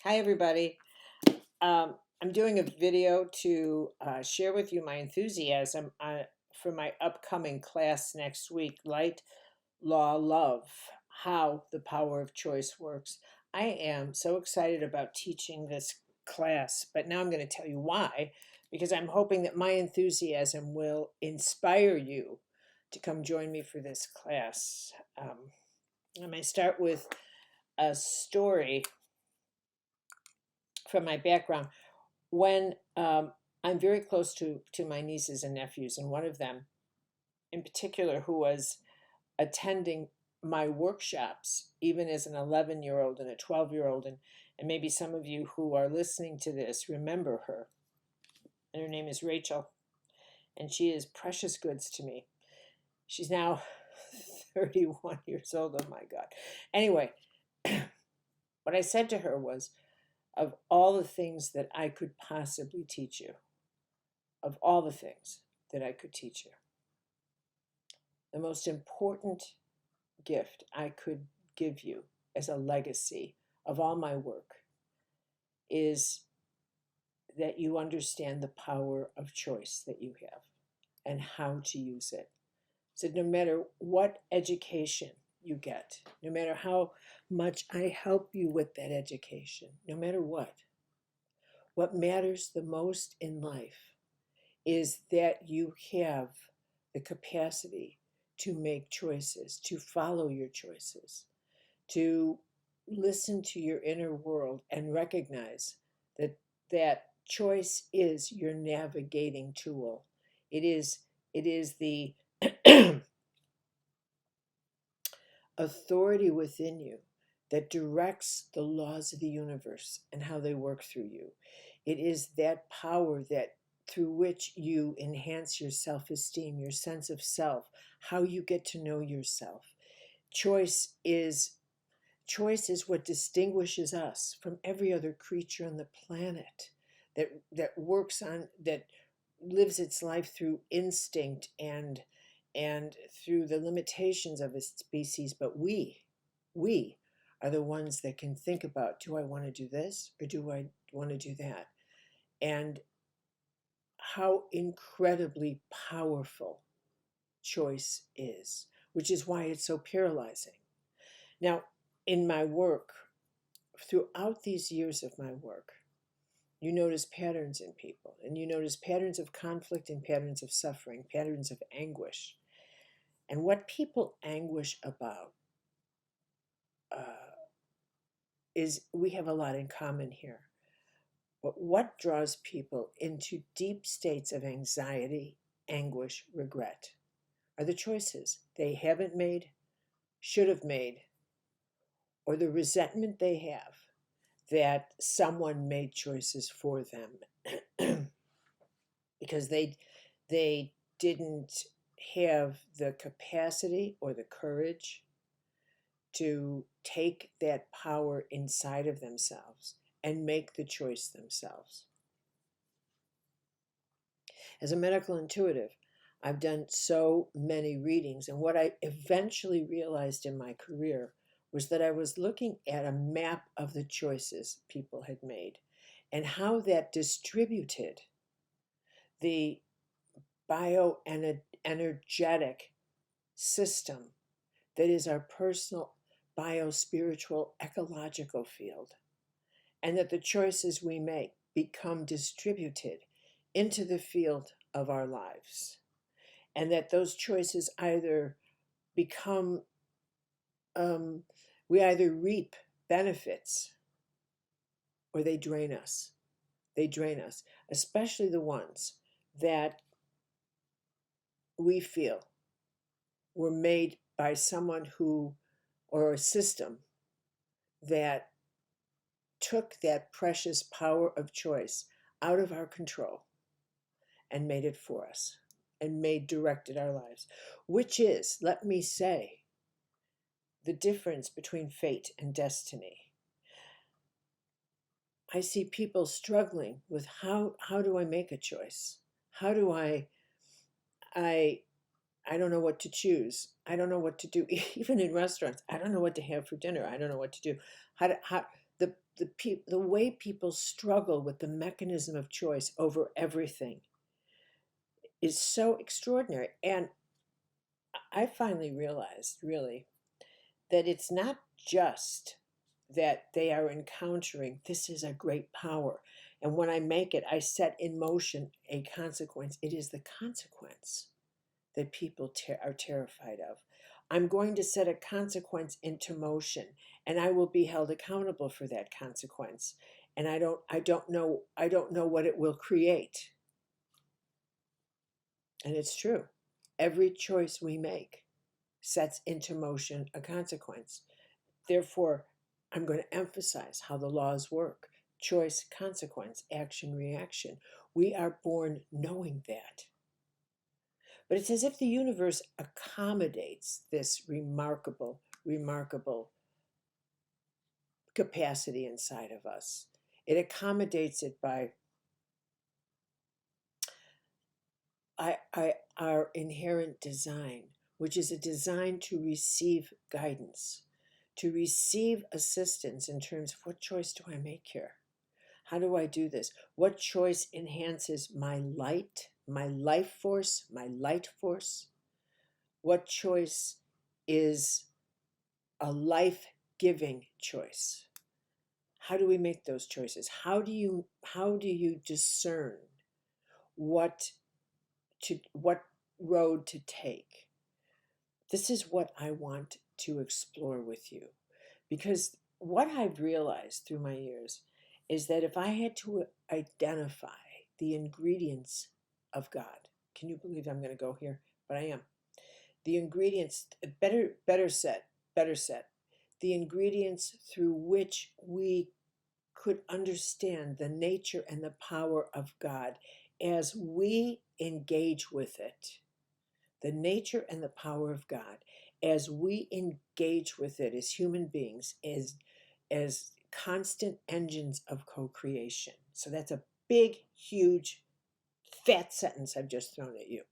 Hi, everybody. I'm doing a video to share with you my enthusiasm for my upcoming class next week, Light, Law, Love, How the Power of Choice Works. I am so excited about teaching this class, but now I'm going to tell you why, because I'm hoping that my enthusiasm will inspire you to come join me for this class. I may start with a story from my background. When I'm very close to my nieces and nephews, and one of them in particular who was attending my workshops, even as an 11-year-old and a 12-year-old, and maybe some of you who are listening to this remember her. And her name is Rachel, and she is precious goods to me. She's now 31 years old. Oh my God. Anyway, what I said to her was, of all the things that I could possibly teach you, of all the things that I could teach you, the most important gift I could give you as a legacy of all my work is that you understand the power of choice that you have and how to use it. So no matter what education you get, no matter how much I help you with that education, no matter what matters the most in life is that you have the capacity to make choices, to follow your choices, to listen to your inner world and recognize that choice is your navigating tool. It is the authority within you that directs the laws of the universe and how they work through you. It is that power that through which you enhance your self-esteem, your sense of self, how you get to know yourself. Choice is what distinguishes us from every other creature on the planet that works on, that lives its life through instinct and through the limitations of a species. But we are the ones that can think about, do I want to do this or do I want to do that? And how incredibly powerful choice is, which is why it's so paralyzing. Now, in my work, throughout these years of my work, you notice patterns in people, and you notice patterns of conflict and patterns of suffering, patterns of anguish. And what people anguish about is, we have a lot in common here. But what draws people into deep states of anxiety, anguish, regret are the choices they haven't made, should have made, or the resentment they have that someone made choices for them because they didn't have the capacity or the courage to take that power inside of themselves and make the choice themselves. As a medical intuitive, I've done so many readings, and what I eventually realized in my career was that I was looking at a map of the choices people had made and how that distributed the bioenergetic system that is our personal biospiritual ecological field, and that the choices we make become distributed into the field of our lives, and that those choices either become we either reap benefits or they drain us. They drain us, especially the ones that we feel were made by someone who, or a system that took that precious power of choice out of our control and made it for us and directed our lives, which is, let me say, the difference between fate and destiny. I see people struggling with how do I make a choice? How do I don't know what to choose. I don't know what to do. Even in restaurants, I don't know what to have for dinner. I don't know what to do. the way people struggle with the mechanism of choice over everything is so extraordinary. And I finally realized, really, that it's not just that they are encountering this is a great power. And when I make it, I set in motion a consequence. It is the consequence that people are terrified of. I'm going to set a consequence into motion, and I will be held accountable for that consequence. And I don't know what it will create. And it's true. Every choice we make sets into motion a consequence. Therefore, I'm going to emphasize how the laws work: choice, consequence, action, reaction. We are born knowing that. But it's as if the universe accommodates this remarkable, remarkable capacity inside of us. It accommodates it by our inherent design, which is a design to receive guidance, to receive assistance in terms of what choice do I make here? How do I do this? What choice enhances my light, my life force, my light force? What choice is a life-giving choice? How do we make those choices? How do you discern what road to take? This is what I want to explore with you, because what I've realized through my years is that if I had to identify the ingredients of God, can you believe I'm going to go here? But I am. The ingredients, better set, the ingredients through which we could understand the nature and the power of God as we engage with it. The nature and the power of God as we engage with it as human beings, as constant engines of co-creation. So that's a big, huge, fat sentence I've just thrown at you.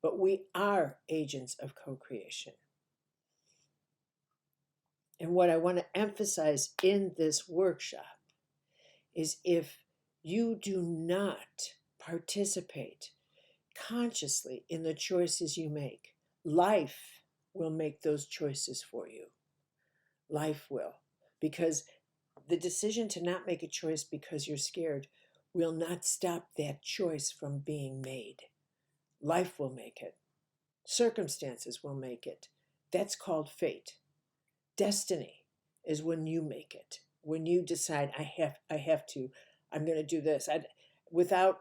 But we are agents of co-creation. And what I want to emphasize in this workshop is if you do not participate consciously in the choices you make, life will make those choices for you. Life will. Because the decision to not make a choice because you're scared will not stop that choice from being made. Life will make it. Circumstances will make it. That's called fate. Destiny is when you make it. When you decide, I'm going to do this. Without,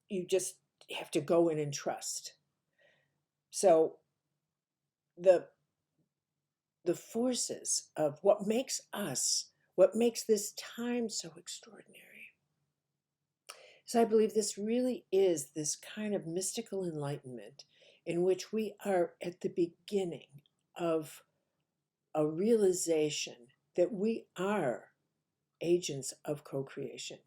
you just have to go in and trust. So the forces of what makes this time so extraordinary. So I believe this really is this kind of mystical enlightenment in which we are at the beginning of a realization that we are agents of co-creation,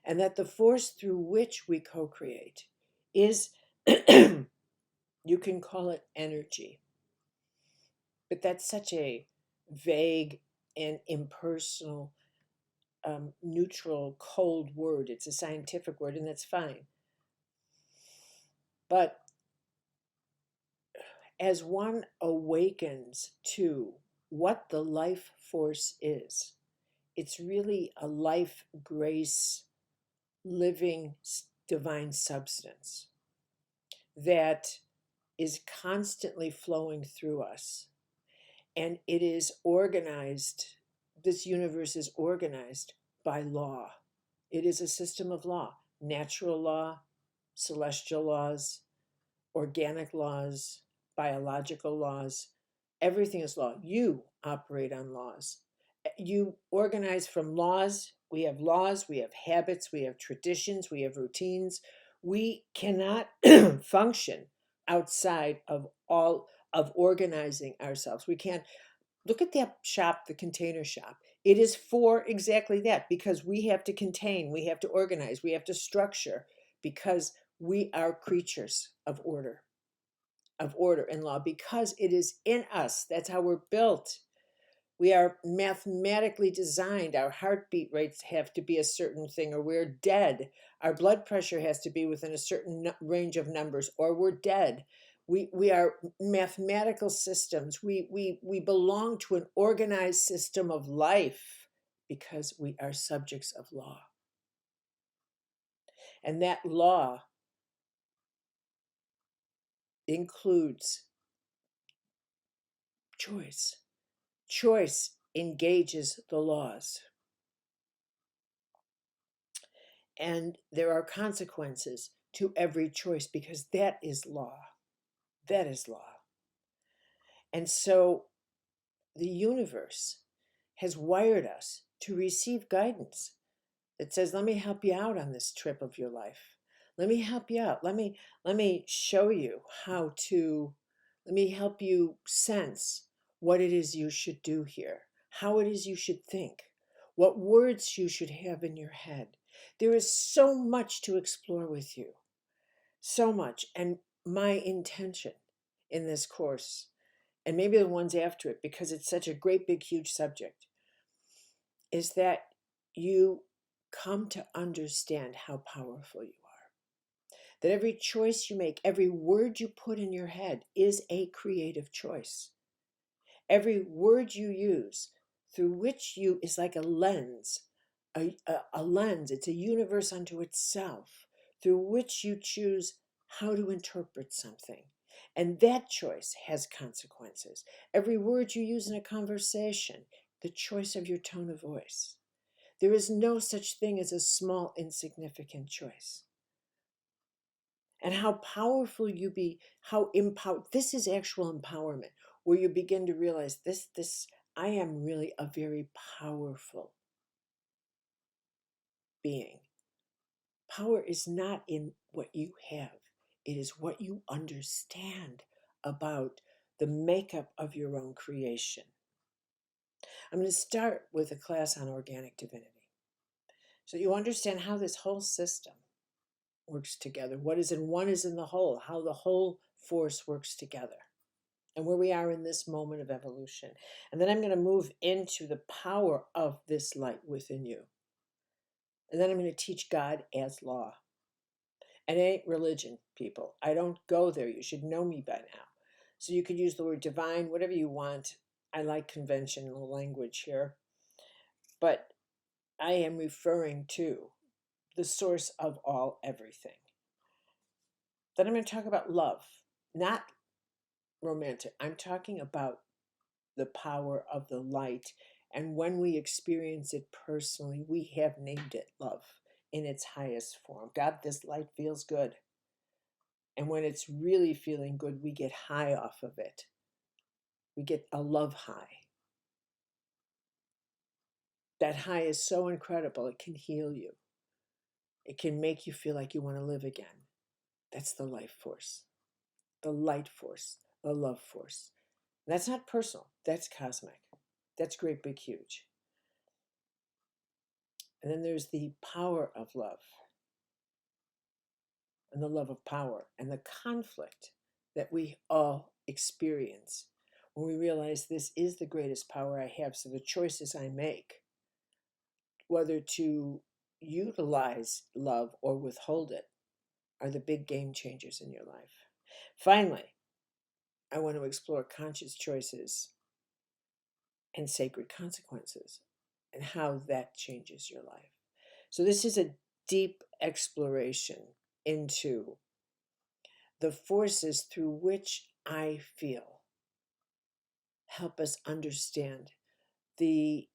and that the force through which we co-create is, you can call it energy, but that's such a vague and impersonal, neutral, cold word. It's a scientific word, and that's fine. But as one awakens to what the life force is, it's really a life, grace, living, divine substance that is constantly flowing through us. And it is organized, this universe is organized by law. It is a system of law: natural law, celestial laws, organic laws, biological laws. Everything is law. You operate on laws. You organize from laws. We have laws, we have habits, we have traditions, we have routines. We cannot function outside of all of organizing ourselves. We can't. Look at that shop, the container shop. It is for exactly that, because we have to contain, we have to organize, we have to structure, because we are creatures of order and law, because it is in us. That's how we're built. We are mathematically designed. Our heartbeat rates have to be a certain thing, or we're dead. Our blood pressure has to be within a certain range of numbers, or we're dead. We are mathematical systems. We belong to an organized system of life because we are subjects of law. And that law includes choice. Choice engages the laws. And there are consequences to every choice because that is law. That is law. And so the universe has wired us to receive guidance that says, let me help you out on this trip of your life. Let me help you out. Let me show you how to, let me help you sense what it is you should do here, how it is you should think, what words you should have in your head. There is so much to explore with you, so much. And my intention in this course, and maybe the ones after it, because it's such a great, big, huge subject, is that you come to understand how powerful you are. That every choice you make, every word you put in your head is a creative choice. Every word you use through which you is like a lens, a lens. It's a universe unto itself through which you choose how to interpret something. And that choice has consequences. Every word you use in a conversation, the choice of your tone of voice. There is no such thing as a small, insignificant choice. And how powerful you be, how empowered, this is actual empowerment, where you begin to realize I am really a very powerful being. Power is not in what you have, it is what you understand about the makeup of your own creation. I'm going to start with a class on organic divinity. So you understand how this whole system works together. What is in one is in the whole, how the whole force works together, and where we are in this moment of evolution. And then I'm going to move into the power of this light within you. And then I'm going to teach God as law. And it ain't religion, people. I don't go there. You should know me by now. So you could use the word divine, whatever you want. I like conventional language here. But I am referring to the source of all everything. Then I'm going to talk about love, not romantic. I'm talking about the power of the light. And when we experience it personally, we have named it love in its highest form. God, this light feels good. And when it's really feeling good, we get high off of it. We get a love high. That high is so incredible, it can heal you. It can make you feel like you want to live again. That's the life force, the light force, the love force. That's not personal, that's cosmic. That's great, big, huge. And then there's the power of love and the love of power and the conflict that we all experience when we realize this is the greatest power I have. So the choices I make, whether to utilize love or withhold it, are the big game changers in your life. Finally, I want to explore conscious choices and sacred consequences and how that changes your life. So this is a deep exploration into the forces through which I feel help us understand the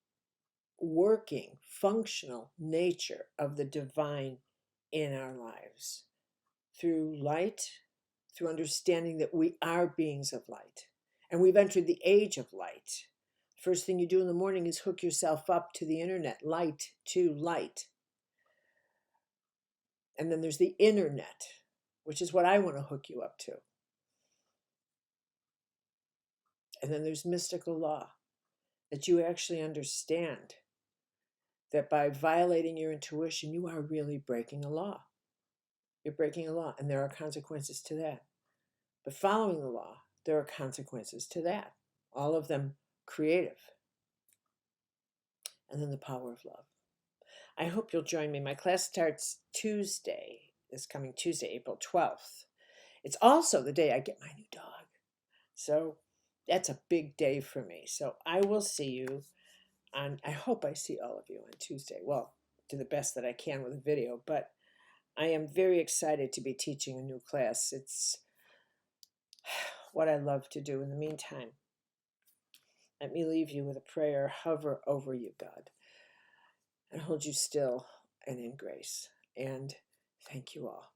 working, functional nature of the divine in our lives. Through light, through understanding that we are beings of light, and we've entered the age of light. First thing you do in the morning is hook yourself up to the internet, light to light. And then there's the internet, which is what I want to hook you up to. And then there's mystical law, that you actually understand that by violating your intuition, you are really breaking a law. You're breaking a law, and there are consequences to that. But following the law, there are consequences to that, all of them creative. and then the power of love. I hope you'll join me. My class starts this coming Tuesday, April 12th. It's also the day I get my new dog. So that's a big day for me. So I will see you I hope I see all of you on Tuesday. Well, do the best that I can with a video, but I am very excited to be teaching a new class. It's what I love to do. In the meantime, let me leave you with a prayer. Hover over you, God, and hold you still and in grace. And thank you all.